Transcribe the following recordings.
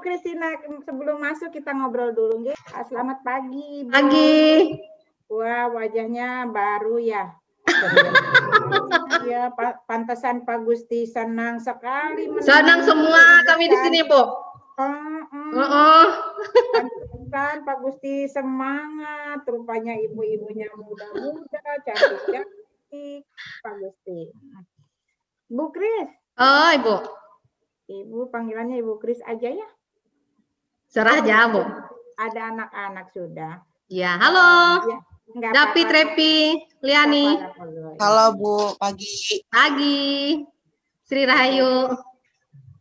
Kristina, sebelum masuk kita ngobrol dulu. Nggih. Selamat pagi, Ibu. Pagi. Wah, wajahnya baru ya. Iya, pantesan Pak Gusti senang sekali. Senang semua kami di sini, Bu. Pantesan Pak Gusti semangat. Rupanya ibu-ibunya muda-muda, cantik-cantik. Pak Gusti. Bu Kris. Oh, Ibu. Ibu panggilannya Ibu Kris aja ya. Serah aja, Bu. Ada anak-anak sudah. Ya, halo. Ya, Dapi, Trepi, Liani. Halo Bu, pagi. Pagi. Sri Rahayu.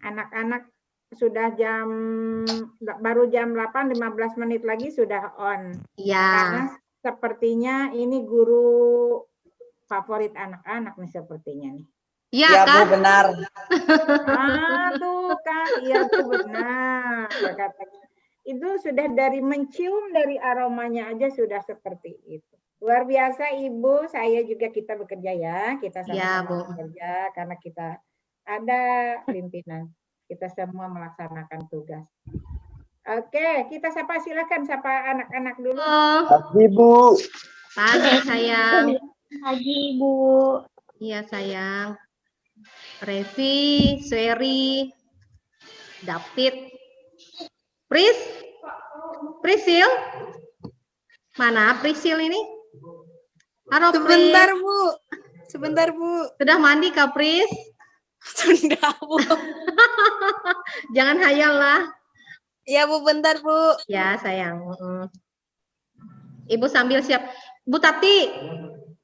Anak-anak sudah baru jam 8, 15 menit lagi sudah on. Iya. Karena sepertinya ini guru favorit anak-anak nih sepertinya nih. Iya Ya, kan? Bu, benar. Tuh kan, iya tuh benar. Itu sudah dari mencium dari aromanya aja sudah seperti itu. Luar biasa Ibu, saya juga kita bekerja ya, kita sama-sama bekerja karena kita ada pimpinan. Kita semua melaksanakan tugas. Oke, kita silakan sapa anak-anak dulu. Pagi Bu. Pagi sayang. Pagi Bu. Iya sayang. Revi, Seri, David, Prisil, mana Prisil ini? Halo, Sebentar Bu, sebentar Bu. Sudah mandi Kak Pris? Sudah Bu. Jangan hayal lah. Ya Bu, bentar Bu. Ya sayang. Ibu sambil siap. Bu Tati,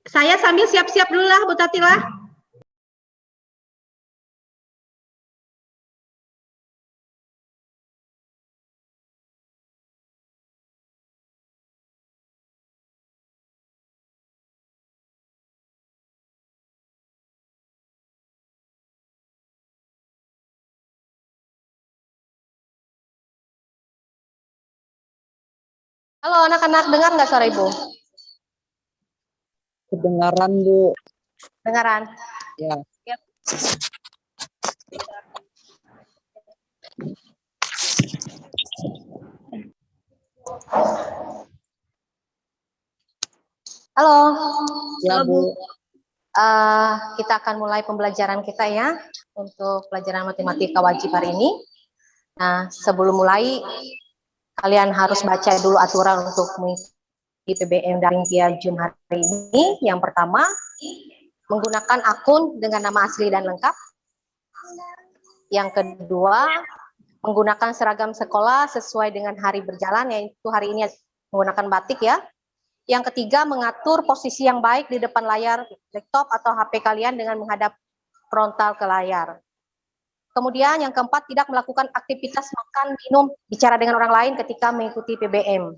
saya sambil siap-siap dulu lah Bu Tati lah. Halo anak-anak, dengar nggak suara Ibu? Kedengaran Bu. Dengaran? Ya. Yep. Halo. Ya Bu. Kita akan mulai pembelajaran kita ya untuk pelajaran matematika wajib hari ini. Nah, sebelum mulai kalian harus baca dulu aturan untuk mengikuti PBM daring via Zoom hari ini. Yang pertama, menggunakan akun dengan nama asli dan lengkap. Yang kedua, menggunakan seragam sekolah sesuai dengan hari berjalan, yaitu hari ini menggunakan batik ya. Yang ketiga, mengatur posisi yang baik di depan layar laptop atau HP kalian dengan menghadap frontal ke layar. Kemudian yang keempat, tidak melakukan aktivitas makan, minum, bicara dengan orang lain ketika mengikuti PBM.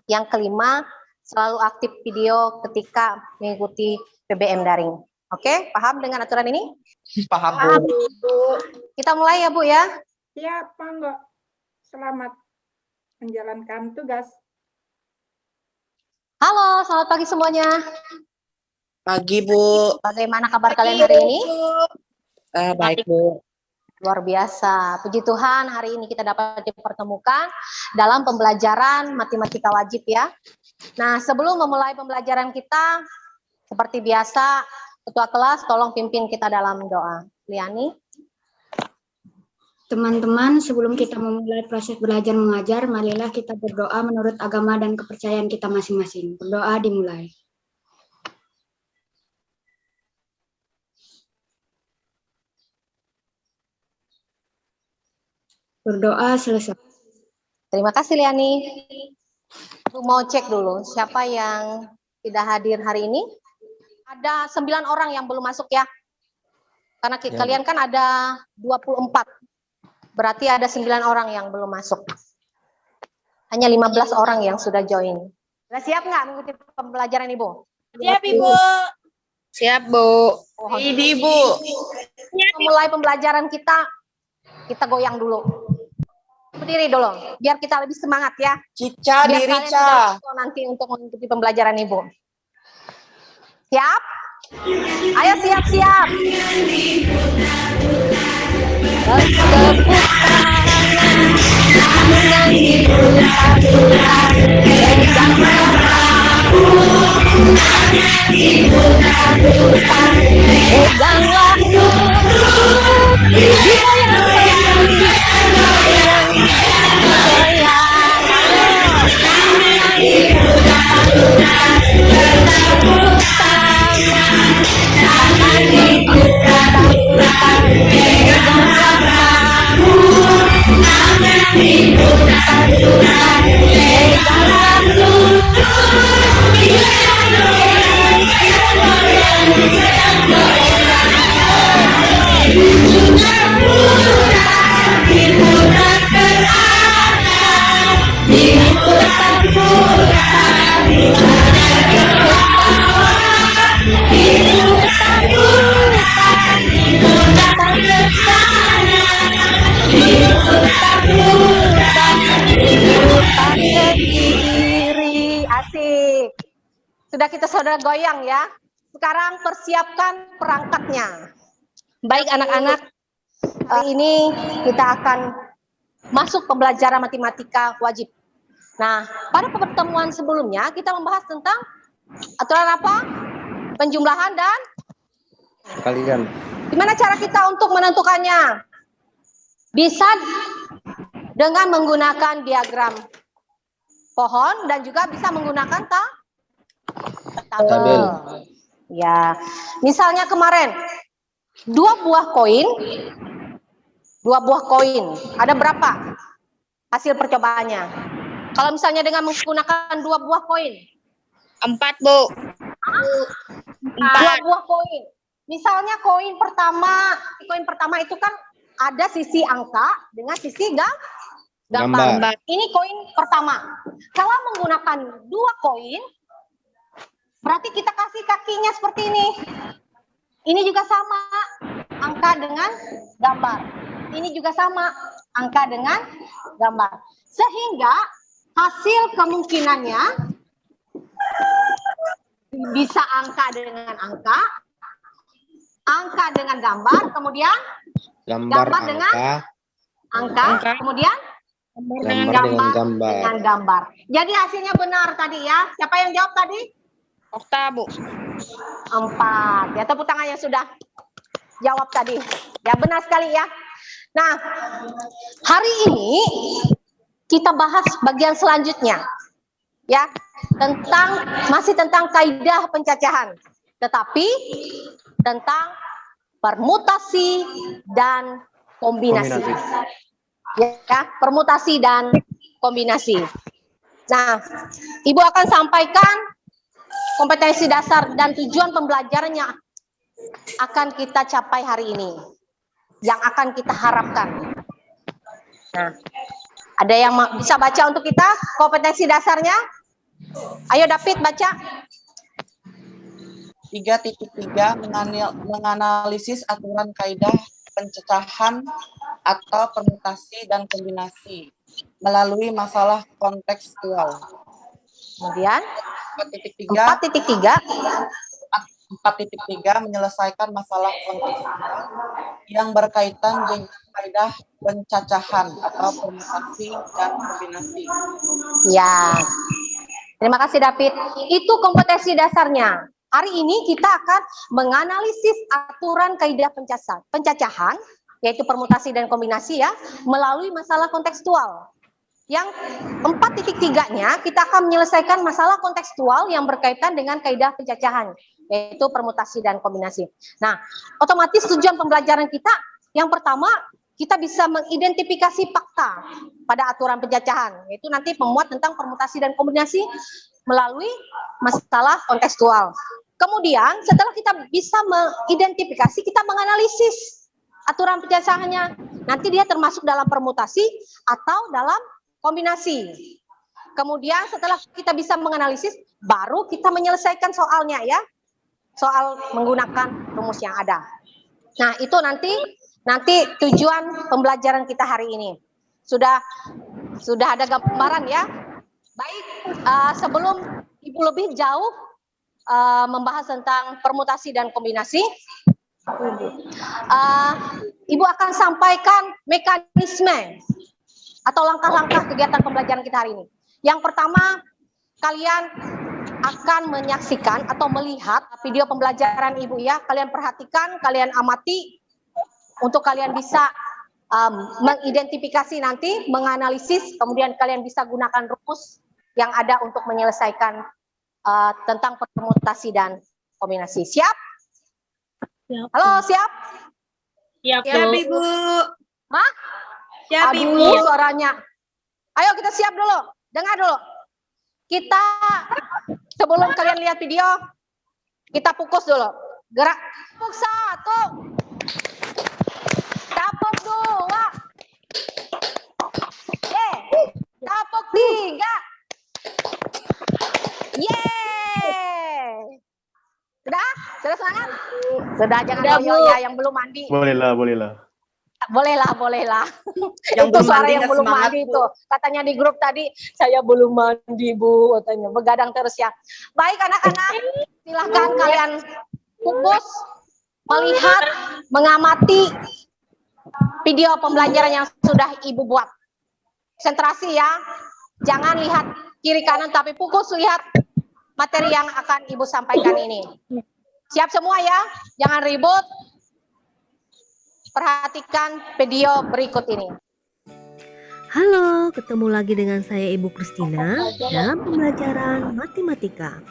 Yang kelima, selalu aktif video ketika mengikuti PBM daring. Oke, paham dengan aturan ini? Paham Bu. Kita mulai ya Bu ya. Siapa enggak? Selamat menjalankan tugas. Halo, selamat pagi semuanya. Pagi Bu. Bagaimana kabar kalian hari ini? Baik Bu. Luar biasa. Puji Tuhan, hari ini kita dapat dipertemukan dalam pembelajaran matematika wajib ya. Nah, sebelum memulai pembelajaran kita, seperti biasa, Ketua kelas tolong pimpin kita dalam doa. Liani. Teman-teman, sebelum kita memulai proses belajar mengajar, marilah kita berdoa menurut agama dan kepercayaan kita masing-masing. Berdoa dimulai. Berdoa selesai. Terima kasih Liani. Mau cek dulu siapa yang tidak hadir hari ini. Ada 9 orang yang belum masuk ya. Karena kalian kan ada 24. Berarti ada 9 orang yang belum masuk. Hanya 15 orang yang sudah join. Sudah siap nggak mengikuti pembelajaran Ibu? Siap Ibu. Siap Bu. Ini Bu. Mulai pembelajaran kita goyang dulu. Berdiri dulu, biar kita lebih semangat ya. Cica, biar diri kalian Ca. nanti untuk mengikuti pembelajaran Ibu. Siap? Ayo siap-siap. Bertepuk tangan Asik. Sudah goyang ya. Sekarang persiapkan perangkatnya. Baik anak-anak, hari ini kita akan masuk pembelajaran matematika wajib. Nah, pada pertemuan sebelumnya kita membahas tentang aturan apa? Penjumlahan dan Kalian. gimana cara kita untuk menentukannya? Bisa dengan menggunakan diagram pohon dan juga bisa menggunakan tabel. Ya, misalnya kemarin 2 buah koin, ada berapa hasil percobaannya? Kalau misalnya dengan menggunakan 2 buah koin, 4, Bu. 2 buah koin. Misalnya koin pertama itu kan ada sisi angka dengan sisi gambar. Ini koin pertama. Kalau menggunakan 2 koin, berarti kita kasih kakinya seperti ini. Ini juga sama, angka dengan gambar. Ini juga sama, angka dengan gambar. Sehingga hasil kemungkinannya bisa angka dengan angka dengan gambar, kemudian gambar dengan angka, kemudian gambar dengan gambar. Jadi hasilnya benar tadi ya. Siapa yang jawab tadi? Okta, Bu. 4. Ya, tepuk tangan yang sudah jawab tadi. Ya, benar sekali ya. Nah, hari ini kita bahas bagian selanjutnya. Ya, masih tentang kaidah pencacahan. Tetapi tentang permutasi dan kombinasi. Ya, permutasi dan kombinasi. Nah, Ibu akan sampaikan kompetensi dasar dan tujuan pembelajaran yang akan kita capai hari ini, yang akan kita harapkan. Nah, ada yang bisa baca untuk kita kompetensi dasarnya? Ayo David baca. 3.3 menganalisis aturan kaidah pencacahan atau permutasi dan kombinasi melalui masalah kontekstual. Kemudian 4.3 menyelesaikan masalah kontekstual yang berkaitan dengan kaidah pencacahan atau permutasi dan kombinasi. Ya, terima kasih David. Itu kompetensi dasarnya. Hari ini kita akan menganalisis aturan kaidah pencacahan, yaitu permutasi dan kombinasi ya, melalui masalah kontekstual. Yang 4.3-nya kita akan menyelesaikan masalah kontekstual yang berkaitan dengan kaidah pencacahan, yaitu permutasi dan kombinasi. Nah, otomatis tujuan pembelajaran kita yang pertama, kita bisa mengidentifikasi fakta pada aturan pencacahan, yaitu nanti memuat tentang permutasi dan kombinasi melalui masalah kontekstual. Kemudian setelah kita bisa mengidentifikasi, kita menganalisis aturan pencacahannya. Nanti dia termasuk dalam permutasi atau dalam kombinasi. Kemudian setelah kita bisa menganalisis, baru kita menyelesaikan soalnya ya. Soal menggunakan rumus yang ada. Nah, itu nanti tujuan pembelajaran kita hari ini. Sudah ada gambaran ya. Baik, sebelum Ibu lebih jauh membahas tentang permutasi dan kombinasi, Ibu akan sampaikan mekanisme atau langkah-langkah kegiatan pembelajaran kita hari ini. Yang pertama, kalian akan menyaksikan atau melihat video pembelajaran Ibu ya. Kalian perhatikan, kalian amati untuk kalian bisa mengidentifikasi nanti, menganalisis, kemudian kalian bisa gunakan rumus yang ada untuk menyelesaikan tentang permutasi dan kombinasi. Siap? Siap. Halo, siap? Siap, Ibu. Hah? Siap, Aduh, Ibu. suaranya. Ayo kita siap dulu. Dengar dulu. Kita sebelum kalian lihat video, kita fokus dulu. Gerak. Tapuk 1. Tapuk 2. Tapuk 3. Yeay. Sudah? Sudah semangat? Sudah, jangan loyo ya yang belum mandi. Bolehlah. Bolehlah. Yang Itu belum suara mandi yang nggak belum semangat, mandi Bu. itu. Katanya di grup tadi, saya belum mandi, Bu. Katanya, begadang terus ya. Baik anak-anak, silahkan kalian fokus, melihat, mengamati video pembelajaran yang sudah Ibu buat. Konsentrasi ya. Jangan lihat kiri kanan, tapi fokus lihat materi yang akan Ibu sampaikan ini. Siap semua ya? Jangan ribut. Perhatikan video berikut ini. Halo, ketemu lagi dengan saya Ibu Kristina dalam pembelajaran matematika.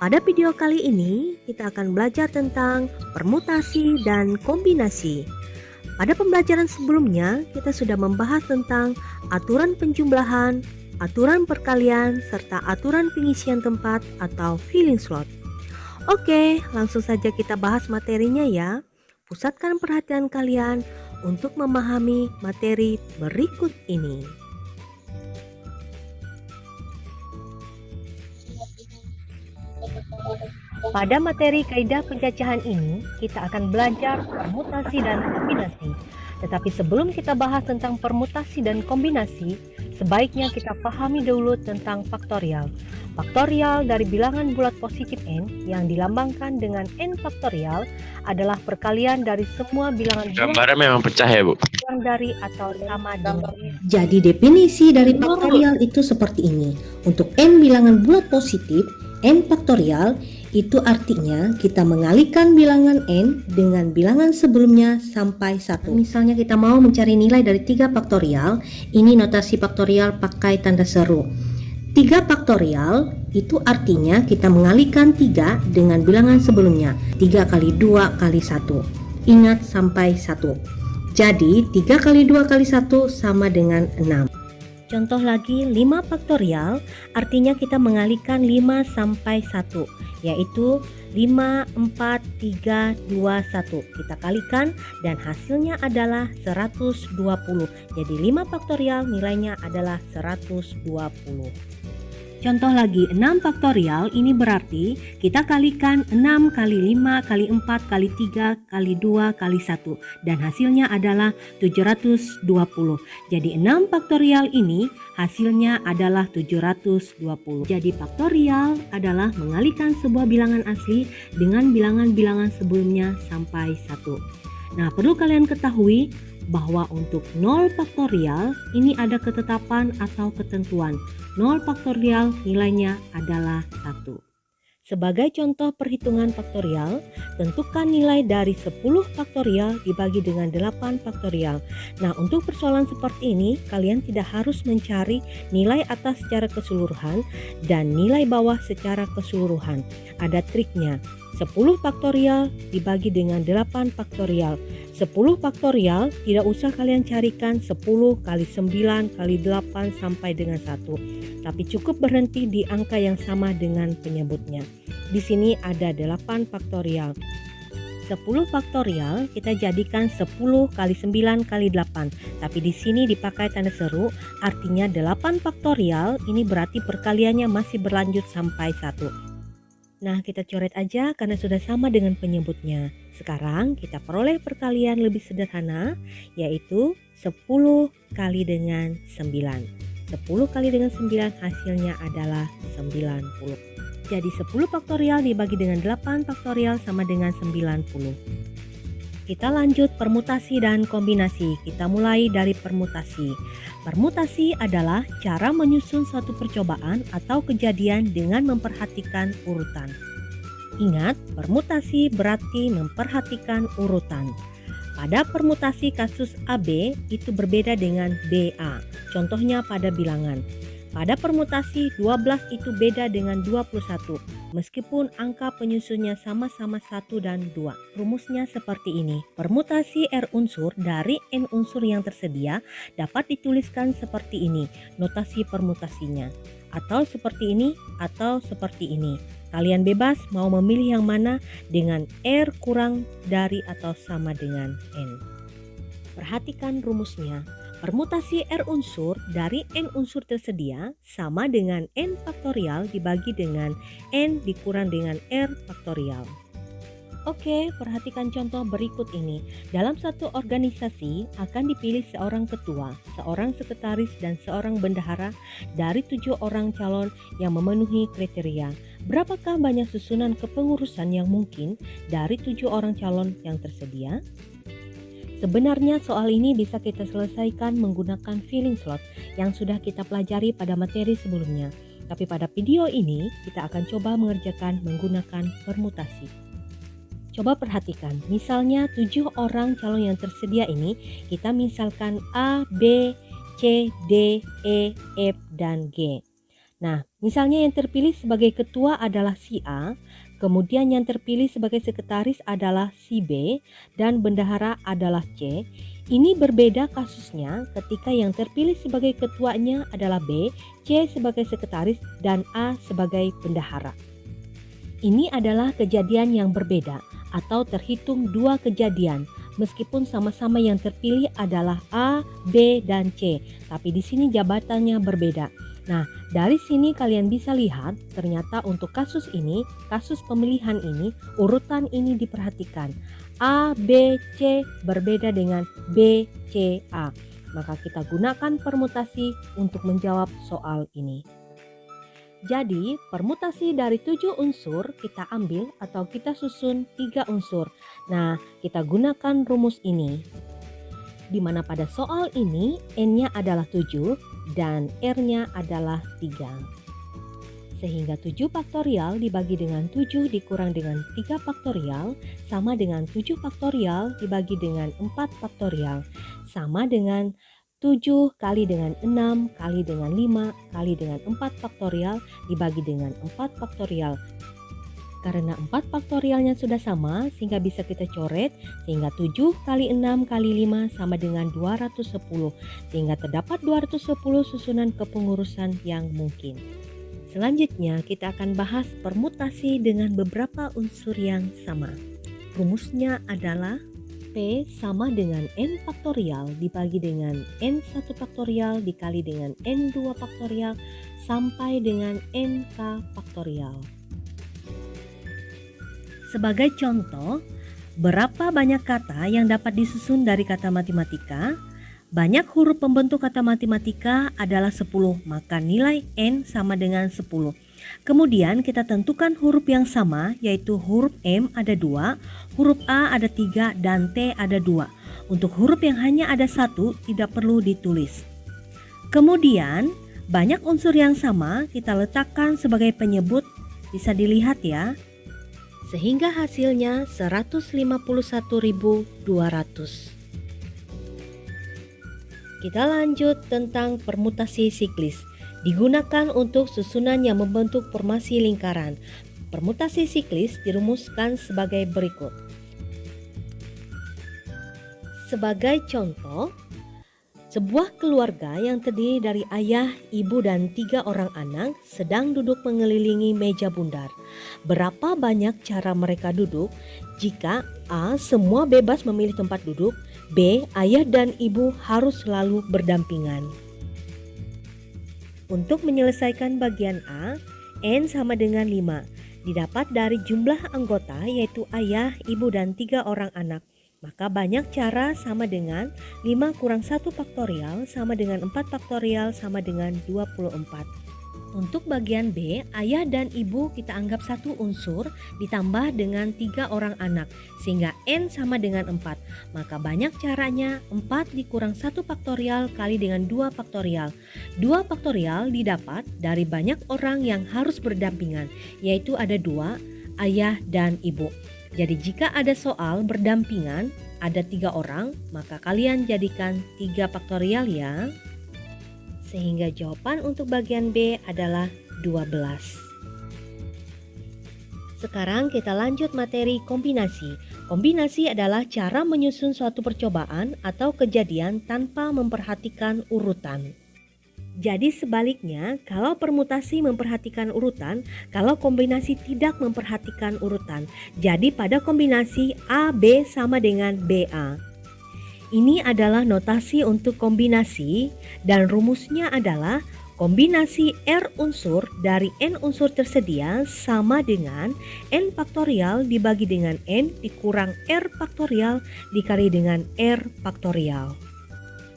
Pada video kali ini kita akan belajar tentang permutasi dan kombinasi. Pada pembelajaran sebelumnya kita sudah membahas tentang aturan penjumlahan, aturan perkalian, serta aturan pengisian tempat atau filling slot. Oke, langsung saja kita bahas materinya ya. Pusatkan perhatian kalian untuk memahami materi berikut ini. Pada materi kaidah pencacahan ini, kita akan belajar permutasi dan kombinasi. Tetapi sebelum kita bahas tentang permutasi dan kombinasi, sebaiknya kita pahami dulu tentang faktorial. Faktorial dari bilangan bulat positif n yang dilambangkan dengan n faktorial adalah perkalian dari semua bilangan bulat Gambarnya memang pecah ya, Bu? yang dari atau sama dengan n. Jadi definisi dari faktorial itu seperti ini. Untuk n bilangan bulat positif, n faktorial itu artinya kita mengalihkan bilangan n dengan bilangan sebelumnya sampai 1. Misalnya kita mau mencari nilai dari 3 faktorial, ini notasi faktorial pakai tanda seru. 3 faktorial itu artinya kita mengalihkan 3 dengan bilangan sebelumnya. 3 kali 2 kali 1. Ingat sampai 1. Jadi 3 kali 2 kali 1 sama dengan 6. Contoh lagi 5 faktorial artinya kita mengalihkan 5 sampai 1, yaitu 5, 4, 3, 2, 1. Kita kalikan dan hasilnya adalah 120. Jadi 5 faktorial nilainya adalah 120. Contoh lagi 6 faktorial ini berarti kita kalikan 6 kali 5 kali 4 kali 3 kali 2 kali 1 dan hasilnya adalah 720. Jadi 6 faktorial ini hasilnya adalah 720. Jadi faktorial adalah mengalihkan sebuah bilangan asli dengan bilangan-bilangan sebelumnya sampai 1. Nah, perlu kalian ketahui bahwa untuk 0 faktorial ini ada ketetapan atau ketentuan. 0 faktorial nilainya adalah 1. Sebagai contoh perhitungan faktorial, tentukan nilai dari 10 faktorial dibagi dengan 8 faktorial. Nah, untuk persoalan seperti ini, kalian tidak harus mencari nilai atas secara keseluruhan dan nilai bawah secara keseluruhan. Ada triknya. 10 faktorial dibagi dengan 8 faktorial. 10 faktorial tidak usah kalian carikan 10 kali 9 kali 8 sampai dengan 1. Tapi cukup berhenti di angka yang sama dengan penyebutnya. Di sini ada 8 faktorial. 10 faktorial kita jadikan 10 kali 9 kali 8. Tapi di sini dipakai tanda seru, artinya 8 faktorial ini berarti perkaliannya masih berlanjut sampai 1. Nah, kita coret aja karena sudah sama dengan penyebutnya. Sekarang kita peroleh perkalian lebih sederhana, yaitu 10 kali dengan 9. 10 kali dengan 9 hasilnya adalah 90. Jadi 10 faktorial dibagi dengan 8 faktorial sama dengan 90. Kita lanjut permutasi dan kombinasi. Kita mulai dari permutasi. Permutasi adalah cara menyusun suatu percobaan atau kejadian dengan memperhatikan urutan. Ingat, permutasi berarti memperhatikan urutan. Pada permutasi kasus AB itu berbeda dengan BA. Contohnya pada bilangan. Pada permutasi 12 itu beda dengan 21. meskipun angka penyusunnya sama-sama 1 dan 2. Rumusnya seperti ini. Permutasi R unsur dari N unsur yang tersedia dapat dituliskan seperti ini, notasi permutasinya. Atau seperti ini, atau seperti ini. Kalian bebas mau memilih yang mana dengan R kurang dari atau sama dengan N. Perhatikan rumusnya. Permutasi R unsur dari N unsur tersedia sama dengan N faktorial dibagi dengan N dikurang dengan R faktorial. Oke, perhatikan contoh berikut ini. Dalam satu organisasi akan dipilih seorang ketua, seorang sekretaris, dan seorang bendahara dari 7 orang calon yang memenuhi kriteria. Berapakah banyak susunan kepengurusan yang mungkin dari 7 orang calon yang tersedia? Sebenarnya soal ini bisa kita selesaikan menggunakan filling slot yang sudah kita pelajari pada materi sebelumnya. Tapi pada video ini kita akan coba mengerjakan menggunakan permutasi. Coba perhatikan, misalnya 7 orang calon yang tersedia ini kita misalkan A, B, C, D, E, F, dan G. Nah, misalnya yang terpilih sebagai ketua adalah si A, kemudian yang terpilih sebagai sekretaris adalah si B, dan bendahara adalah C. Ini berbeda kasusnya ketika yang terpilih sebagai ketuanya adalah B, C sebagai sekretaris, dan A sebagai bendahara. Ini adalah kejadian yang berbeda atau terhitung 2 kejadian meskipun sama-sama yang terpilih adalah A, B, dan C, tapi di sini jabatannya berbeda. Nah, dari sini kalian bisa lihat ternyata untuk kasus ini, kasus pemilihan ini, urutan ini diperhatikan. A, B, C berbeda dengan B, C, A. Maka kita gunakan permutasi untuk menjawab soal ini. Jadi, permutasi dari 7 unsur kita ambil atau kita susun 3 unsur. Nah, kita gunakan rumus ini. Di mana pada soal ini N-nya adalah 7 dan R-nya adalah 3. Sehingga 7 faktorial dibagi dengan 7 dikurang dengan 3 faktorial sama dengan 7 faktorial dibagi dengan 4 faktorial sama dengan 7 kali dengan 6 kali dengan 5 kali dengan 4 faktorial dibagi dengan 4 faktorial. Karena 4 faktorialnya sudah sama sehingga bisa kita coret, sehingga 7 kali 6 kali 5 sama dengan 210, sehingga terdapat 210 susunan kepengurusan yang mungkin. Selanjutnya kita akan bahas permutasi dengan beberapa unsur yang sama. Rumusnya adalah P sama dengan N faktorial dibagi dengan N1 faktorial dikali dengan N2 faktorial sampai dengan NK faktorial. Sebagai contoh, berapa banyak kata yang dapat disusun dari kata matematika? Banyak huruf pembentuk kata matematika adalah 10, maka nilai N sama dengan 10. Kemudian kita tentukan huruf yang sama, yaitu huruf M ada 2, huruf A ada 3, dan T ada 2. Untuk huruf yang hanya ada 1 tidak perlu ditulis. Kemudian banyak unsur yang sama kita letakkan sebagai penyebut, bisa dilihat ya. Sehingga hasilnya 151.200. Kita lanjut tentang permutasi siklis. Digunakan untuk susunan yang membentuk formasi lingkaran. Permutasi siklis dirumuskan sebagai berikut. Sebagai contoh, sebuah keluarga yang terdiri dari ayah, ibu, dan 3 orang anak sedang duduk mengelilingi meja bundar. Berapa banyak cara mereka duduk? Jika A. Semua bebas memilih tempat duduk, B. Ayah dan ibu harus selalu berdampingan. Untuk menyelesaikan bagian A, N sama dengan 5. Didapat dari jumlah anggota yaitu ayah, ibu, dan 3 orang anak. Maka banyak cara sama dengan 5 kurang 1 faktorial sama dengan 4 faktorial sama dengan 24. Untuk bagian B, ayah dan ibu kita anggap 1 unsur ditambah dengan 3 orang anak sehingga N sama dengan 4. Maka banyak caranya 4 dikurang 1 faktorial kali dengan 2 faktorial. 2 faktorial didapat dari banyak orang yang harus berdampingan, yaitu ada 2, ayah dan ibu. Jadi jika ada soal berdampingan, ada 3 orang, maka kalian jadikan 3 faktorial ya. Sehingga jawaban untuk bagian B adalah 12. Sekarang kita lanjut materi kombinasi. Kombinasi adalah cara menyusun suatu percobaan atau kejadian tanpa memperhatikan urutan. Jadi sebaliknya, kalau permutasi memperhatikan urutan, kalau kombinasi tidak memperhatikan urutan. Jadi pada kombinasi AB sama dengan BA. Ini adalah notasi untuk kombinasi dan rumusnya adalah kombinasi R unsur dari N unsur tersedia sama dengan N faktorial dibagi dengan N dikurang R faktorial dikali dengan R faktorial.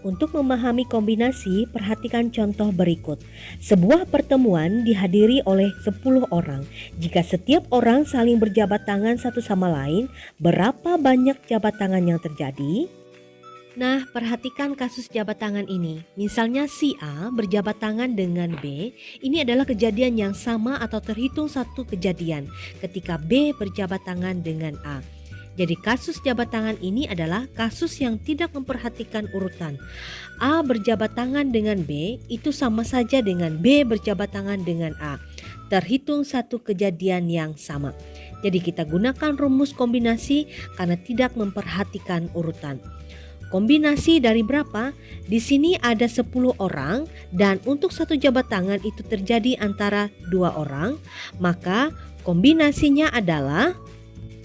Untuk memahami kombinasi, perhatikan contoh berikut. Sebuah pertemuan dihadiri oleh 10 orang. Jika setiap orang saling berjabat tangan satu sama lain, berapa banyak jabat tangan yang terjadi? Nah, perhatikan kasus jabat tangan ini. Misalnya si A berjabat tangan dengan B, ini adalah kejadian yang sama atau terhitung satu kejadian ketika B berjabat tangan dengan A. Jadi kasus jabat tangan ini adalah kasus yang tidak memperhatikan urutan. A berjabat tangan dengan B itu sama saja dengan B berjabat tangan dengan A. Terhitung satu kejadian yang sama. Jadi kita gunakan rumus kombinasi karena tidak memperhatikan urutan. Kombinasi dari berapa? Di sini ada 10 orang dan untuk satu jabat tangan itu terjadi antara 2 orang. Maka kombinasinya adalah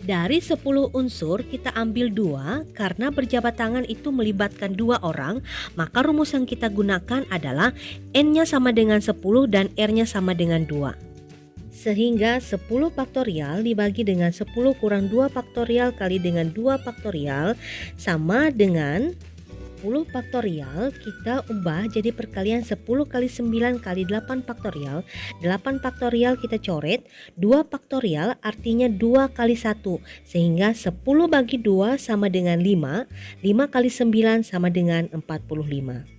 dari 10 unsur kita ambil 2 karena berjabat tangan itu melibatkan 2 orang. Maka rumus yang kita gunakan adalah N-nya sama dengan 10 dan R-nya sama dengan 2. Sehingga 10 faktorial dibagi dengan 10 kurang 2 faktorial kali dengan 2 faktorial sama dengan 10 faktorial kita ubah jadi perkalian 10 kali 9 kali 8 faktorial. 8 faktorial kita coret, 2 faktorial artinya 2 kali 1 sehingga 10 bagi 2 sama dengan 5, 5 kali 9 sama dengan 45.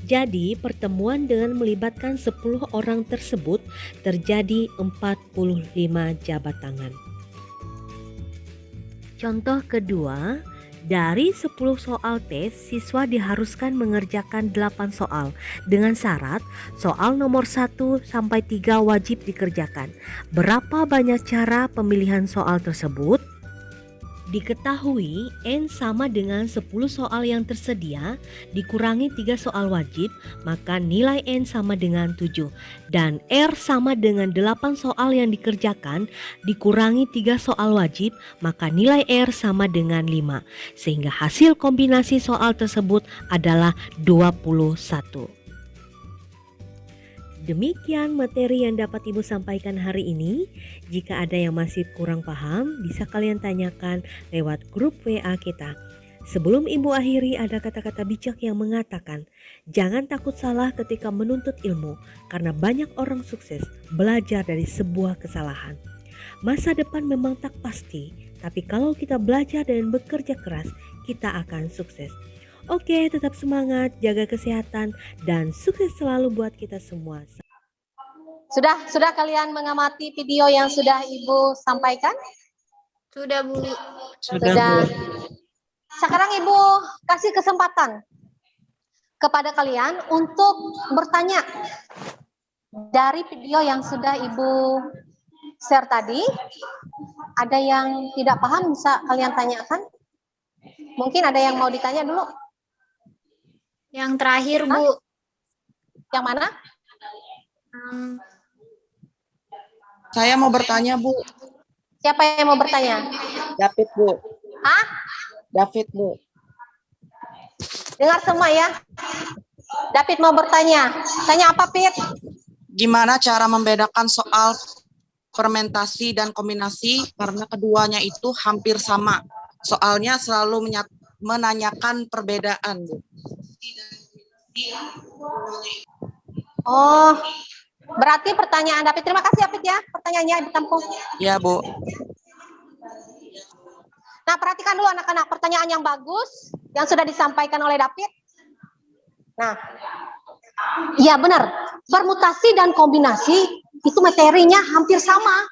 Jadi pertemuan dengan melibatkan 10 orang tersebut terjadi 45 jabat tangan. Contoh kedua, dari 10 soal tes, siswa diharuskan mengerjakan 8 soal dengan syarat soal nomor 1 sampai 3 wajib dikerjakan. Berapa banyak cara pemilihan soal tersebut? Diketahui N sama dengan 10 soal yang tersedia dikurangi 3 soal wajib, maka nilai N sama dengan 7. Dan R sama dengan 8 soal yang dikerjakan dikurangi 3 soal wajib, maka nilai R sama dengan 5. Sehingga hasil kombinasi soal tersebut adalah 21. Demikian materi yang dapat Ibu sampaikan hari ini. Jika ada yang masih kurang paham, bisa kalian tanyakan lewat grup WA kita. Sebelum Ibu akhiri, ada kata-kata bijak yang mengatakan, jangan takut salah ketika menuntut ilmu, karena banyak orang sukses belajar dari sebuah kesalahan. Masa depan memang tak pasti, tapi kalau kita belajar dan bekerja keras, kita akan sukses. Oke, tetap semangat, jaga kesehatan, dan sukses selalu buat kita semua. Sudah kalian mengamati video yang sudah Ibu sampaikan? Sudah, Bu. Sudah. Sekarang Ibu kasih kesempatan kepada kalian untuk bertanya. Dari video yang sudah Ibu share tadi, ada yang tidak paham bisa kalian tanyakan? Mungkin ada yang mau ditanya dulu? Yang terakhir, Bu. Yang mana? Saya mau bertanya, Bu. Siapa yang mau bertanya? David, Bu. Hah? David, Bu. Dengar semua ya. David mau bertanya. Tanya apa, Pit? Gimana cara membedakan soal fermentasi dan kombinasi karena keduanya itu hampir sama. Soalnya selalu menanyakan perbedaan, Bu. Oh, berarti pertanyaan David. Terima kasih David ya, pertanyaannya ditampung. Ya, Bu. Nah, perhatikan dulu anak-anak pertanyaan yang bagus yang sudah disampaikan oleh David. Nah, ya benar. Permutasi dan kombinasi itu materinya hampir sama.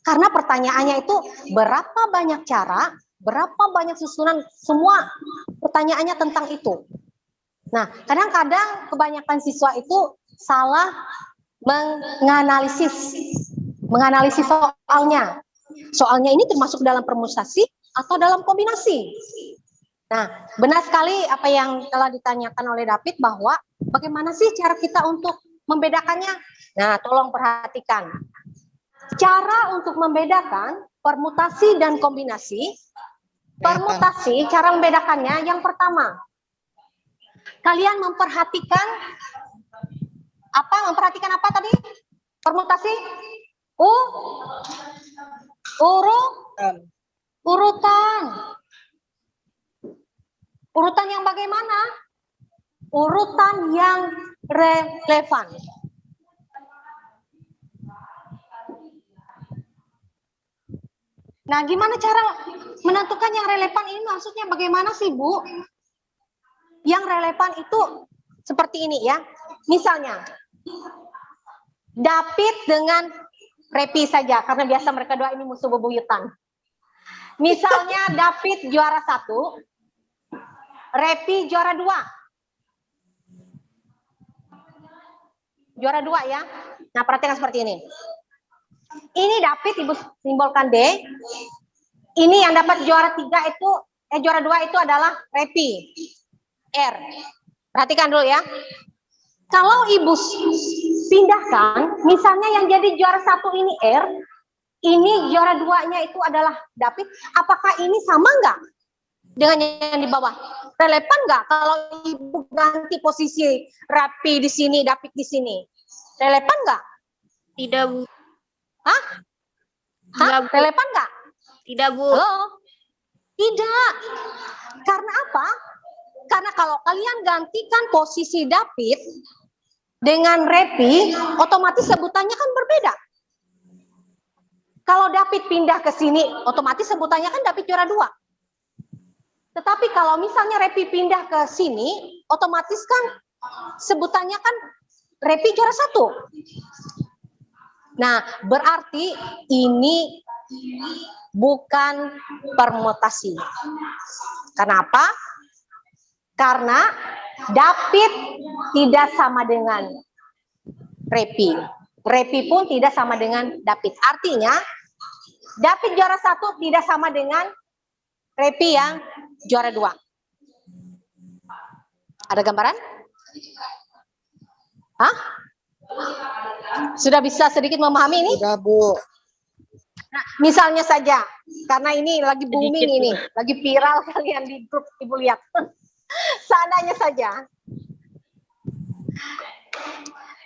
Karena pertanyaannya itu berapa banyak cara, berapa banyak susunan, semua pertanyaannya tentang itu. Nah, kadang-kadang kebanyakan siswa itu salah menganalisis menganalisis soalnya. Soalnya ini termasuk dalam permutasi atau dalam kombinasi. Nah, benar sekali apa yang telah ditanyakan oleh David bahwa bagaimana sih cara kita untuk membedakannya? Nah, tolong perhatikan. Cara untuk membedakan permutasi dan kombinasi. Permutasi, cara membedakannya yang pertama. Kalian memperhatikan apa? Memperhatikan apa tadi? Permutasi? Urutan. Urutan yang bagaimana? Urutan yang relevan. Nah, gimana cara menentukan yang relevan ini maksudnya bagaimana sih, Bu? Yang relevan itu seperti ini ya. Misalnya, David dengan Repi saja, karena biasa mereka dua ini musuh bebuyutan. Misalnya David juara 1, Repi juara 2. Juara 2 ya. Nah, perhatikan seperti ini. Ini David, Ibu simbolkan D. Ini yang dapat juara 3 itu, juara 2 itu adalah Repi. R. Perhatikan dulu ya. Kalau Ibu pindahkan, misalnya yang jadi juara 1 ini R, ini juara 2-nya itu adalah David, apakah ini sama enggak dengan yang di bawah? Relevan enggak kalau Ibu ganti posisi Repi di sini, David di sini? Relevan enggak? Tidak, Bu. Hah? Tidak, Bu. Relevan enggak? Tidak, Bu. Halo? Tidak. Karena apa? Karena kalau kalian gantikan posisi David dengan Repi, otomatis sebutannya kan berbeda. Kalau David pindah ke sini, otomatis sebutannya kan David juara 2. Tetapi kalau misalnya Repi pindah ke sini, otomatis kan sebutannya kan Repi juara 1. Nah, berarti ini bukan permutasi. Kenapa? Karena David tidak sama dengan Repi. Repi pun tidak sama dengan David. Artinya, David juara 1 tidak sama dengan Repi yang juara 2. Ada gambaran? Hah? Sudah bisa sedikit memahami ini? Sudah, Bu. Nah, misalnya saja, karena ini lagi booming ini, lagi viral kalian di grup Ibu lihat. Seandainya saja,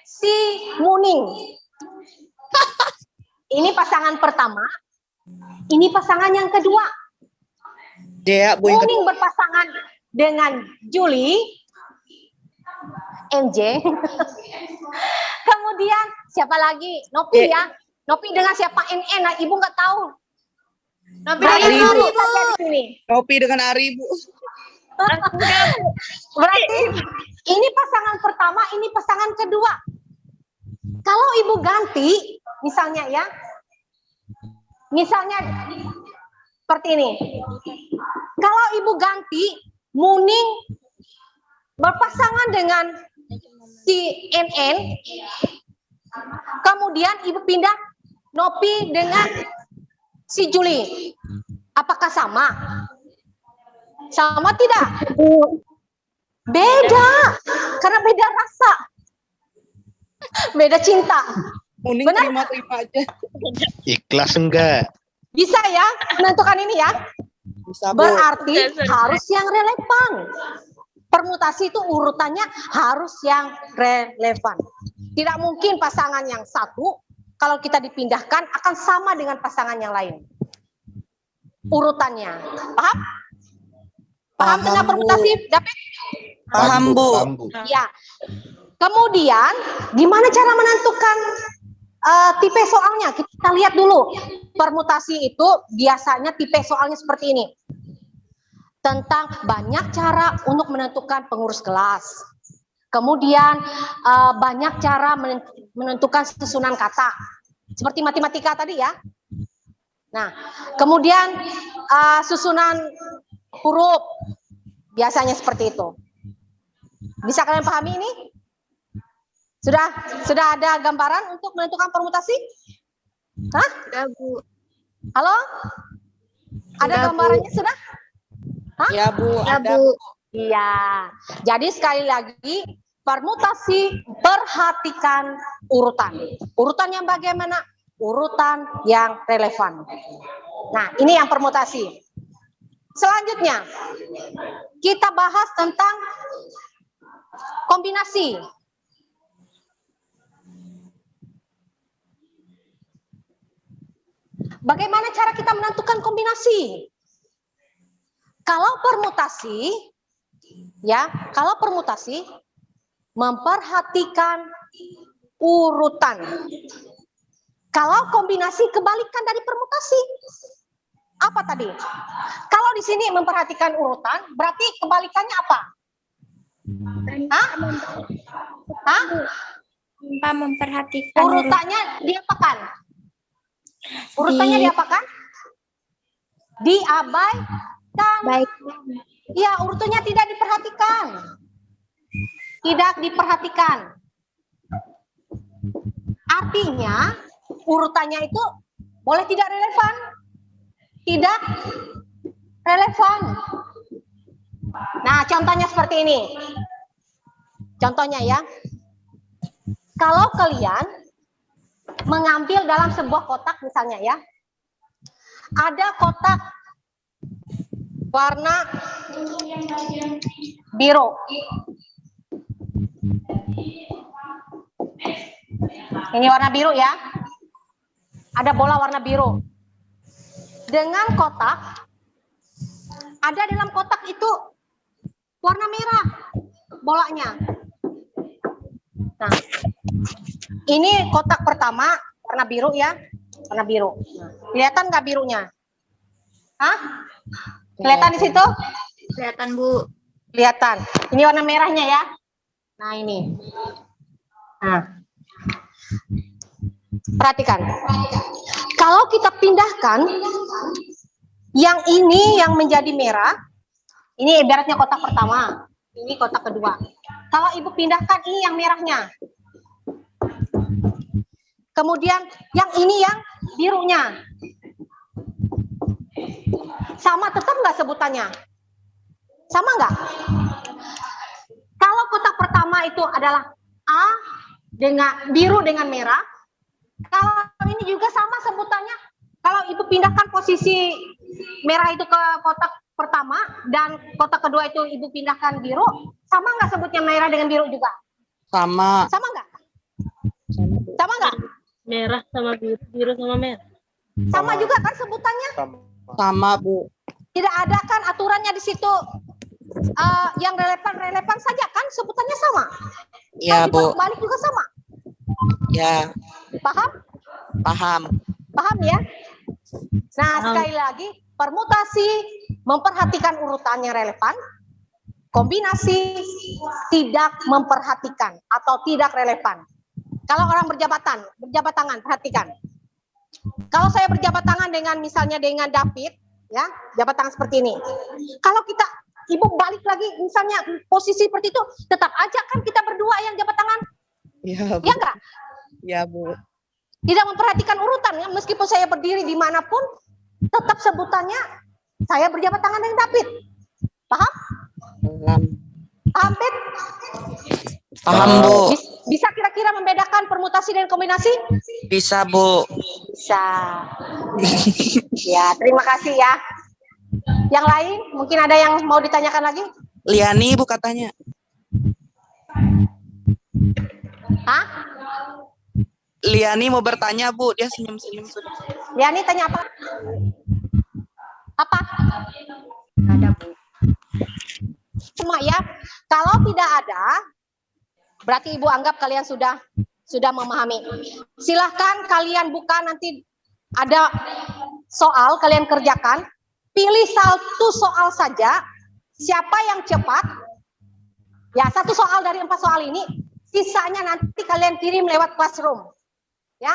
si Muning, ini pasangan pertama, ini pasangan yang kedua. Muning berpasangan dengan Julie, MJ. Kemudian siapa lagi? Nopi ya. Nopi dengan siapa? NN. Nah, Ibu nggak tahu. Nopi dengan Ari, Bu. Nopi dengan Ari, Bu. Berarti ini pasangan pertama, ini pasangan kedua. Kalau Ibu ganti, misalnya ya, misalnya seperti ini. Kalau Ibu ganti, Muning berpasangan dengan si NN, kemudian Ibu pindah Nopi dengan si Julie. Apakah sama? Sama tidak? Beda, karena beda rasa, beda cinta. Muning Benar? terima-terima aja. Ikhlas enggak? Bisa ya menentukan ini ya? Bisa, Bu. Berarti harus yang relevan. Permutasi itu urutannya harus yang relevan. Tidak mungkin pasangan yang satu kalau kita dipindahkan akan sama dengan pasangan yang lain. Urutannya. Paham? Paham tentang permutasi, David? Paham, Bu. Ya. Kemudian, gimana cara menentukan tipe soalnya? Kita lihat dulu. Permutasi itu biasanya tipe soalnya seperti ini. Tentang banyak cara untuk menentukan pengurus kelas. Kemudian banyak cara menentukan susunan kata. Seperti matematika tadi ya. Nah, kemudian susunan huruf. Biasanya seperti itu. Bisa kalian pahami ini? Sudah ada gambaran untuk menentukan permutasi? Hah? Sudah, Bu. Halo? Ada Sudah, Bu. gambarannya sudah? Hah? Ya Bu, Sudah, ada Bu. Iya. Jadi sekali lagi, permutasi perhatikan urutan. Urutan yang bagaimana? Urutan yang relevan. Nah, ini yang permutasi. Selanjutnya, kita bahas tentang kombinasi. Bagaimana cara kita menentukan kombinasi? Kalau permutasi, ya, kalau permutasi memperhatikan urutan. Kalau kombinasi kebalikan dari permutasi. Apa tadi? Kalau di sini memperhatikan urutan, berarti kebalikannya apa? Hah? Hah? Tanpa memperhatikan Urutannya diapakan? Urutannya diapakan? Diabaikan. baik. Iya, urutannya tidak diperhatikan. Tidak diperhatikan. Artinya, urutannya itu boleh tidak relevan. Tidak relevan. Nah, contohnya seperti ini. Contohnya ya. Kalau kalian mengambil dalam sebuah kotak misalnya ya. Ada kotak warna biru. Ini warna biru ya. Ada bola warna biru. Dengan kotak, ada dalam kotak itu warna merah bolanya. Nah, ini kotak pertama warna biru ya, warna biru. Kelihatan nggak birunya? Hah? Kelihatan di situ? Kelihatan, Bu. Kelihatan. Ini warna merahnya ya. Nah ini. Nah, perhatikan. Kalau kita pindahkan yang ini yang menjadi merah, ini ibaratnya kotak pertama, ini kotak kedua. Kalau ibu pindahkan ini yang merahnya. Kemudian yang ini yang birunya. Sama tetap nggak sebutannya? Sama nggak? Kalau kotak pertama itu adalah A dengan biru dengan merah. Kalau ini juga sama sebutannya. Kalau ibu pindahkan posisi merah itu ke kotak pertama dan kotak kedua itu ibu pindahkan biru, sama nggak sebutnya merah dengan biru juga? sama. Sama nggak? Sama nggak? Merah sama biru, biru sama merah. Sama juga kan sebutannya? Sama Bu. Tidak ada kan aturannya di situ yang relevan saja kan sebutannya sama? Ya Bu. Balik juga sama. Ya, Paham? paham. Paham ya? Nah, sekali lagi, permutasi memperhatikan urutan yang relevan, kombinasi tidak memperhatikan atau tidak relevan. Kalau orang berjabat tangan, perhatikan. Kalau saya berjabat tangan dengan misalnya dengan David, ya, jabat tangan seperti ini. Kalau kita, ibu balik lagi misalnya posisi seperti itu, tetap aja kan kita berdua yang jabat tangan. Ya Bu. Ya enggak? Ya Bu. Tidak memperhatikan urutan, ya. Meskipun saya berdiri dimanapun, tetap sebutannya saya berjabat tangan dengan David. Paham? Paham. Paham, Pit? Paham Bu. Bisa kira-kira membedakan permutasi dan kombinasi? Bisa Bu. Bisa. Ya, terima kasih ya. Yang lain, mungkin ada yang mau ditanyakan lagi? Liani Bu katanya. Hah? Liani mau bertanya Bu, dia senyum-senyum sudah. Liani tanya apa? Apa? Ada, Bu. Semua ya. Kalau tidak ada, berarti ibu anggap kalian sudah memahami. Silahkan kalian buka nanti ada soal kalian kerjakan. Pilih satu soal saja. Siapa yang cepat? Ya, satu soal dari 4 soal ini. Sisanya nanti kalian kirim lewat classroom. Ya,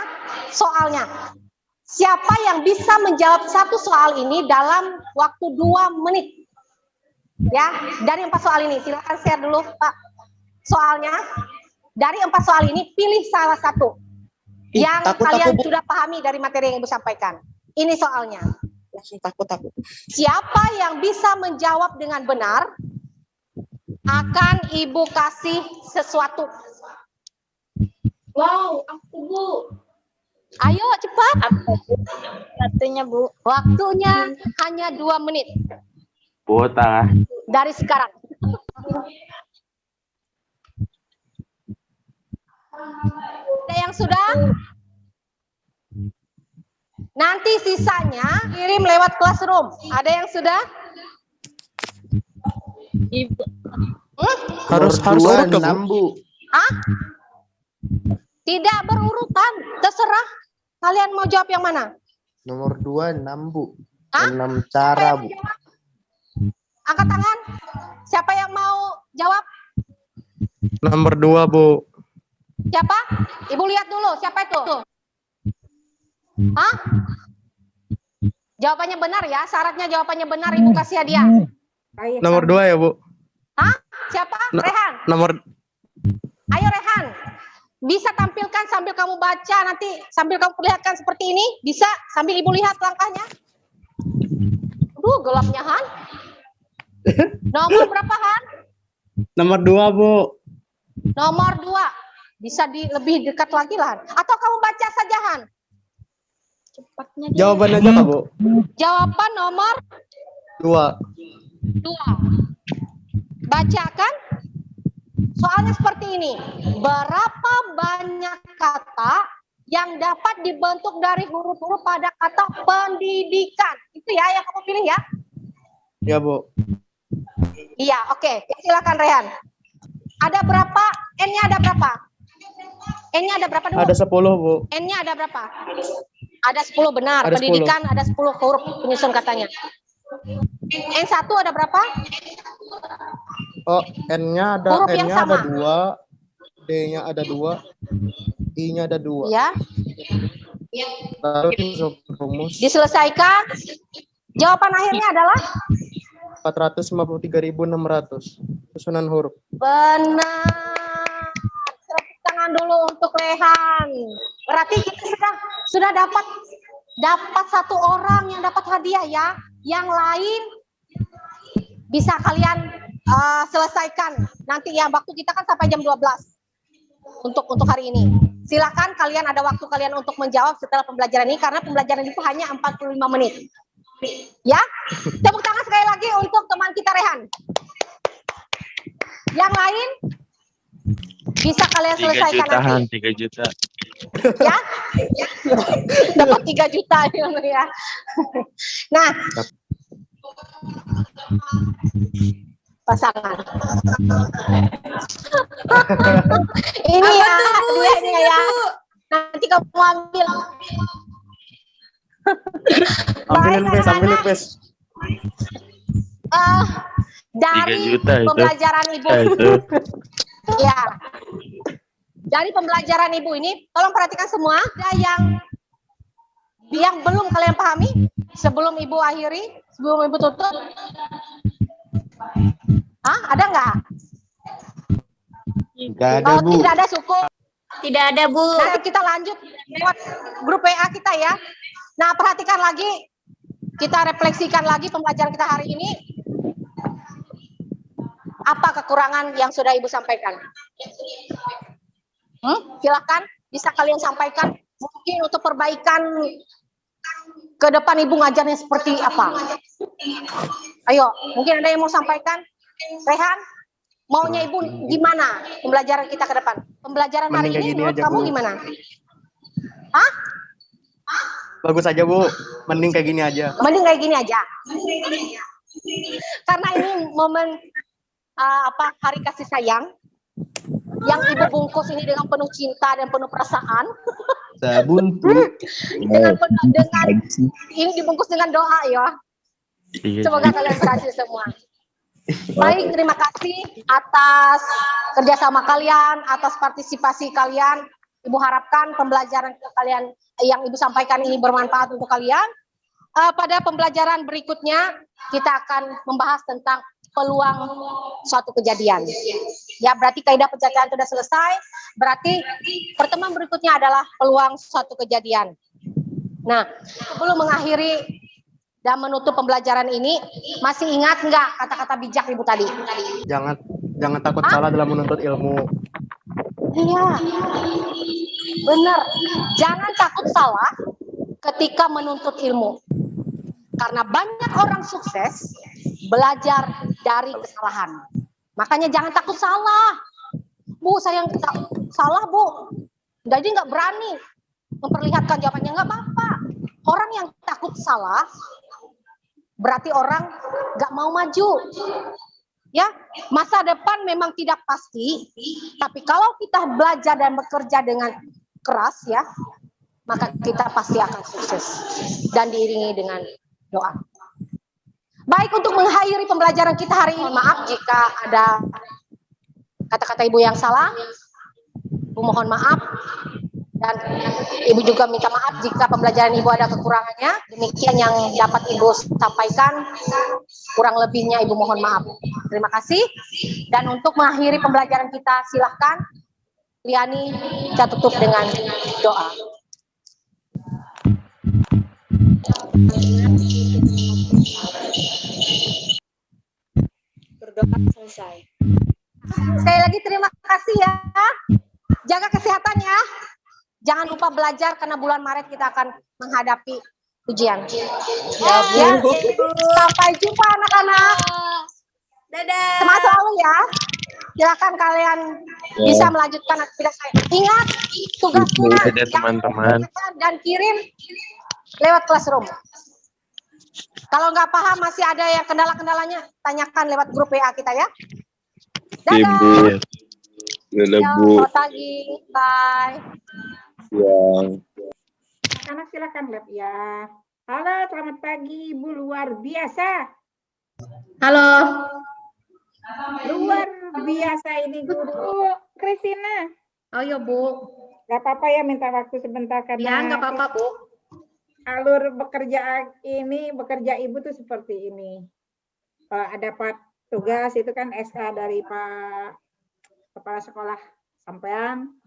soalnya. Siapa yang bisa menjawab satu soal ini dalam waktu 2 menit? Ya, dari 4 soal ini. Silakan share dulu, Pak. Soalnya, dari 4 soal ini, pilih salah satu. yang takut kalian aku, Bu. sudah pahami dari materi yang Ibu sampaikan. Ini soalnya. Langsung takut. Siapa yang bisa menjawab dengan benar, akan Ibu kasih sesuatu. Wow, aku Bu. Ayo cepat. Satunya Bu. Waktunya hanya 2 menit Kuota. dari sekarang. Ada yang sudah? Nanti sisanya kirim lewat classroom. Ada yang sudah? Ibu. Harus urut ke, Bu. Bu. Hah? Tidak berurutan, terserah. Kalian mau jawab yang mana? Nomor 2 6 Bu. Hah? 6 Siapa cara yang Bu. mau jawab? Angkat tangan. Siapa yang mau jawab? Nomor 2, Bu. Siapa? Ibu lihat dulu, siapa itu? Hah? Jawabannya benar ya, syaratnya jawabannya benar, Ibu kasih hadiah. Nomor 2 ya, Bu. Hah? Siapa? Rehan. Ayo Rehan. Bisa tampilkan sambil kamu baca, nanti sambil kamu perlihatkan seperti ini, bisa sambil Ibu lihat langkahnya. Aduh, gelapnya Han. Nomor berapa Han? Nomor 2, Bu. Nomor 2. Bisa lebih dekat lagi lah Han. Atau kamu baca saja Han. Cepatnya dia. Jawaban aja, Kak, Bu. Jawaban nomor 2. 2. Bacakan. Soalnya seperti ini. Berapa banyak kata yang dapat dibentuk dari huruf-huruf pada kata pendidikan? Itu ya yang kamu pilih ya? Ya, Bu. Iya, oke. Silakan Rehan. Ada berapa? N-nya ada berapa? N-nya ada berapa dulu? Ada 10, Bu. N-nya ada berapa? Ada 10 benar. Ada 10. Pendidikan ada 10 huruf penyusun katanya. N1 ada berapa? Oh, N-nya ada, Huruf yang N-nya ada sama. 2, D-nya ada 2, I-nya ada 2. Ya. Lalu rumus Diselesaikan. Jawaban akhirnya adalah 453.600 susunan huruf. benar. Tepuk tangan dulu untuk Rehan. Berarti kita sudah dapat satu orang yang dapat hadiah ya. Yang lain bisa kalian selesaikan nanti ya, waktu kita kan sampai jam 12 untuk hari ini. Silakan kalian, ada waktu kalian untuk menjawab setelah pembelajaran ini, karena pembelajaran itu hanya 45 menit. Ya, tepuk tangan sekali lagi untuk teman kita Rehan. Yang lain bisa kalian selesaikan nanti. 3 juta. Ya, dapat 3 juta ya. Nah, pasangan. Ini ya, hadiahnya ya. Nanti kamu ambil. Ambilin, Bes, ambilin, Bes. Dari 3 juta itu. pembelajaran Ibu. Ya. Dari pembelajaran Ibu ini, tolong perhatikan semua. Ada yang belum kalian pahami sebelum Ibu akhiri, sebelum Ibu tutup? Ada nggak? Enggak ada, Bu. Tidak ada, syukur. Tidak ada Bu. Nah, kita lanjut lewat grup WA kita ya. Nah, perhatikan lagi, kita refleksikan lagi pembelajaran kita hari ini. Apa kekurangan yang sudah Ibu sampaikan? Silakan, bisa kalian sampaikan. Mungkin untuk perbaikan ke depan Ibu ngajarnya seperti apa? Ayo, mungkin ada yang mau sampaikan? Rehan, maunya Ibu gimana pembelajaran kita ke depan? Pembelajaran hari ini menurut kamu gimana? Bagus aja, Bu. Mending kayak gini aja. Mending kayak gini aja. Karena ini momen hari kasih sayang yang Ibu bungkus ini dengan penuh cinta dan penuh perasaan. Sabun, Bu. dengan ini dibungkus dengan doa ya. Semoga kalian berhasil semua. Baik, terima kasih atas kerjasama kalian, atas partisipasi kalian. Ibu harapkan pembelajaran kalian yang Ibu sampaikan ini bermanfaat untuk kalian. Pada pembelajaran berikutnya kita akan membahas tentang peluang suatu kejadian. Ya, berarti kaidah pencacahan itu sudah selesai. Berarti pertemuan berikutnya adalah peluang suatu kejadian. Nah, sebelum mengakhiri dan menutup pembelajaran ini, masih ingat nggak kata-kata bijak Ibu tadi? Jangan takut salah dalam menuntut ilmu. Iya, benar. Jangan takut salah ketika menuntut ilmu. Karena banyak orang sukses belajar dari kesalahan. Makanya jangan takut salah. Bu, saya salah, Bu. Jadi nggak berani memperlihatkan jawabannya, nggak apa-apa. Orang yang takut salah berarti orang nggak mau maju. Ya, masa depan memang tidak pasti, tapi kalau kita belajar dan bekerja dengan keras, ya, maka kita pasti akan sukses dan diiringi dengan doa. Baik, untuk mengakhiri pembelajaran kita hari ini, maaf jika ada kata-kata Ibu yang salah, Ibu mohon maaf, dan Ibu juga minta maaf jika pembelajaran Ibu ada kekurangannya. Demikian yang dapat Ibu sampaikan, kurang lebihnya Ibu mohon maaf. Terima kasih. Dan untuk mengakhiri pembelajaran kita, silahkan Liani kita tutup dengan doa. Berdoa selesai. Sekali lagi terima kasih ya. Jaga kesehatan ya. Jangan lupa belajar karena bulan Maret kita akan menghadapi ujian. Ya. Sampai jumpa anak-anak. Dadah. Semangat selalu ya. Silakan kalian bisa melanjutkan aktivitas saya. Ingat tugasnya Dadah, teman-teman. Dan kirim lewat classroom. Kalau nggak paham masih ada yang kendala-kendalanya, tanyakan lewat grup WA kita ya. Dadah. Dadah, Ya, Bu. selamat pagi. Bye. Ya. Anak silakan lihat ya. Halo, selamat pagi Ibu, luar biasa. Halo. Luar biasa ini Guru Kristina. Oh ya Bu. Gak apa-apa ya minta waktu sebentar karena Ya nggak apa-apa Bu. alur bekerja Ibu tuh seperti ini. Ada tugas itu kan SK dari Pak Kepala Sekolah sampean.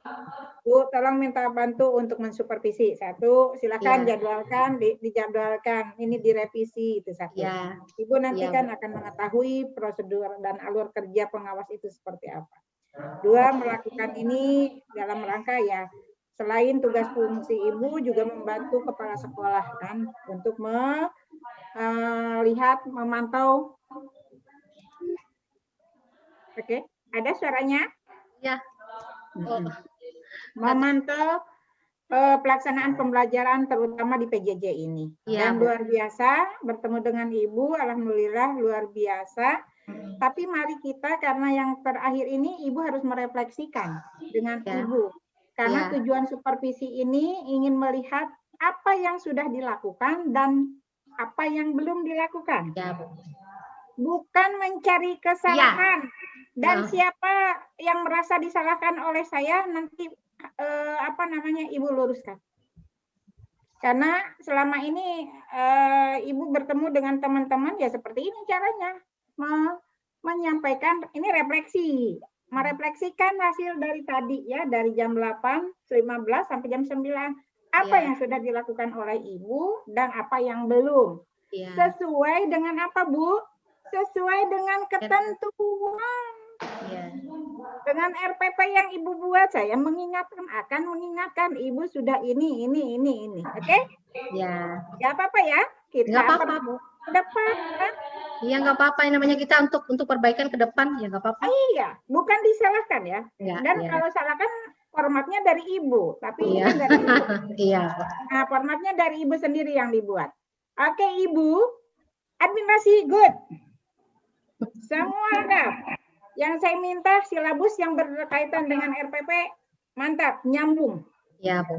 Bu, tolong minta bantu untuk mensupervisi. Satu, silakan jadwalkan, dijadwalkan. Ini direvisi itu satu. Ya. Ibu nanti kan akan mengetahui prosedur dan alur kerja pengawas itu seperti apa. Dua, melakukan ini dalam rangka ya, selain tugas fungsi Ibu juga membantu kepala sekolah kan untuk melihat, memantau. Oke, ada suaranya? Ya. Memantau pelaksanaan pembelajaran terutama di PJJ ini. Dan luar biasa bertemu dengan Ibu, alhamdulillah luar biasa. Tapi mari kita, karena yang terakhir ini Ibu harus merefleksikan dengan Ibu. Karena tujuan supervisi ini ingin melihat apa yang sudah dilakukan dan apa yang belum dilakukan. Bukan mencari kesalahan. Dan siapa yang merasa disalahkan oleh saya nanti Ibu luruskan. Karena selama ini Ibu bertemu dengan teman-teman ya seperti ini caranya. Menyampaikan ini refleksi, merefleksikan hasil dari tadi ya, dari jam 8.15 sampai jam 9. Apa yang sudah dilakukan oleh Ibu dan apa yang belum. Sesuai dengan apa, Bu? Sesuai dengan ketentuan. Dengan RPP yang Ibu buat, saya akan mengingatkan Ibu sudah ini. Oke? Ya. Gak apa-apa ya? Kita Nggak apa-apa, Bu. ke depan. Iya nggak apa-apa, yang namanya kita untuk perbaikan ke depan ya nggak apa-apa. Iya, bukan disalahkan ya. Dan kalau salahkan formatnya dari Ibu, tapi ini kan dari Ibu. Nah, formatnya dari Ibu sendiri yang dibuat. Oke, Ibu, administrasi good. Semua lengkap. Yang saya minta silabus yang berkaitan dengan RPP mantap, nyambung. Iya, Bu.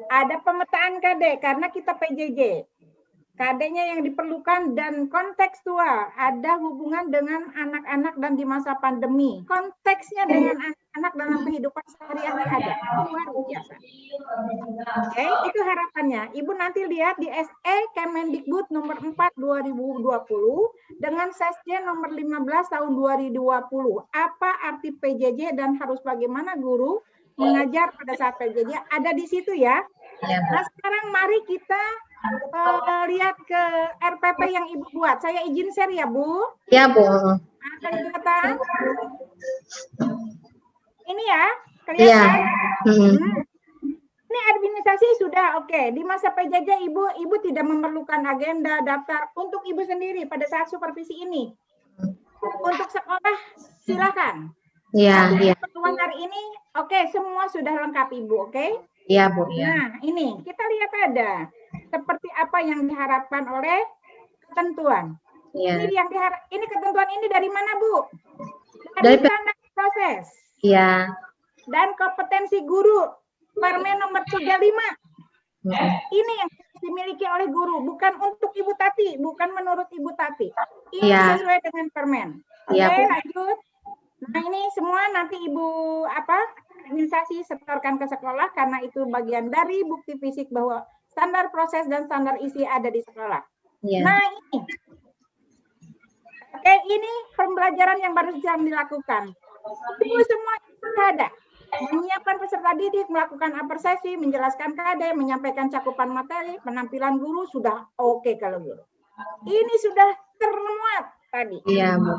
Ada pemetaan KD karena kita PJJ. KD-nya yang diperlukan dan kontekstual, ada hubungan dengan anak-anak dan di masa pandemi. Konteksnya dengan anak-anak dalam kehidupan sehari-hari ada. Luar biasa. Oke, itu harapannya. Ibu nanti lihat di SE Kemendikbud nomor 4 2020 dengan Sesjen nomor 15 tahun 2020. Apa arti PJJ dan harus bagaimana guru mengajar pada saat PJJ ada di situ ya. Nah, sekarang mari kita lihat ke RPP yang Ibu buat. Saya izin share ya, Bu. Ya, Bu. Nah, kelihatan? Ini ya, kelihatan? Iya. Ini administrasi sudah oke. Di masa PJJ Ibu tidak memerlukan agenda, daftar untuk Ibu sendiri pada saat supervisi ini. Untuk sekolah silakan. Iya, iya. Keperluan hari ini oke, semua sudah lengkap Ibu, oke? Iya, Bu. Nah, ini kita lihat ada seperti apa yang diharapkan oleh ketentuan. Iya. Ini ketentuan ini dari mana, Bu? Dari standar proses. Iya. Dan kompetensi guru Permen nomor 35. Ini yang dimiliki oleh guru, bukan untuk Ibu Tati, bukan menurut Ibu Tati. Ini sesuai dengan Permen. Oke, lanjut. Nah, ini semua nanti Ibu administrasi setorkan ke sekolah karena itu bagian dari bukti fisik bahwa standar proses dan standar isi ada di sekolah. Nah, ini. Oke, ini pembelajaran yang baru sedang dilakukan. Ibu semua ada. Menyiapkan peserta didik, melakukan apresiasi, menjelaskan KD, menyampaikan cakupan materi, penampilan guru sudah oke kalau guru. Ini sudah termuat tadi. Iya, Bu.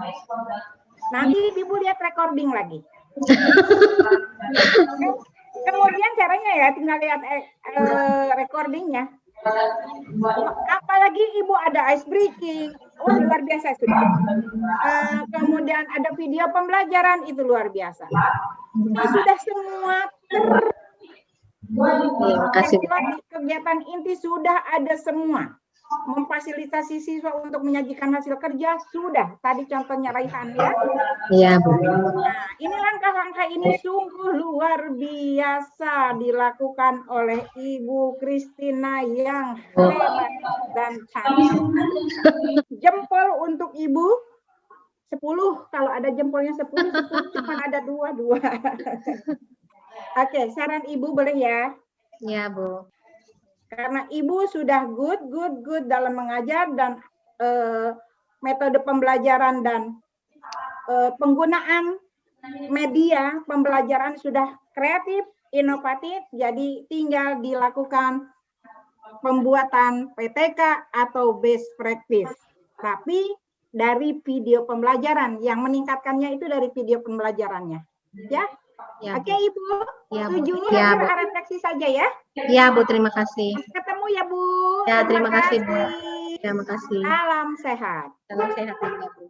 Nanti Ibu lihat recording lagi. Kemudian caranya ya tinggal lihat recordingnya. Apalagi Ibu ada ice breaking, luar biasa sudah. Kemudian ada video pembelajaran, itu luar biasa. Ini sudah semua kegiatan inti sudah ada semua. Memfasilitasi siswa untuk menyajikan hasil kerja sudah. Tadi contohnya Raihan ya. Iya, Bu. Nah, ini langkah-langkah ini sungguh luar biasa dilakukan oleh Ibu Christina yang hebat dan cantik. Jempol untuk Ibu 10, kalau ada jempolnya 10 cuma ada 2. Oke, saran Ibu boleh ya? Iya, Bu. Karena Ibu sudah good dalam mengajar dan metode pembelajaran dan penggunaan media pembelajaran sudah kreatif, inovatif, jadi tinggal dilakukan pembuatan PTK atau best practice. Tapi dari video pembelajaran, yang meningkatkannya itu dari video pembelajarannya. Ya? Ya, oke, Ibu. Ya, setuju Bu. nih, Ya, Bu. refleksi saja ya. Ya, Bu, terima kasih. Sampai ketemu ya, Bu. Ya, terima kasih, Bu. Terima kasih. Salam sehat. Salam sehat juga, Bu.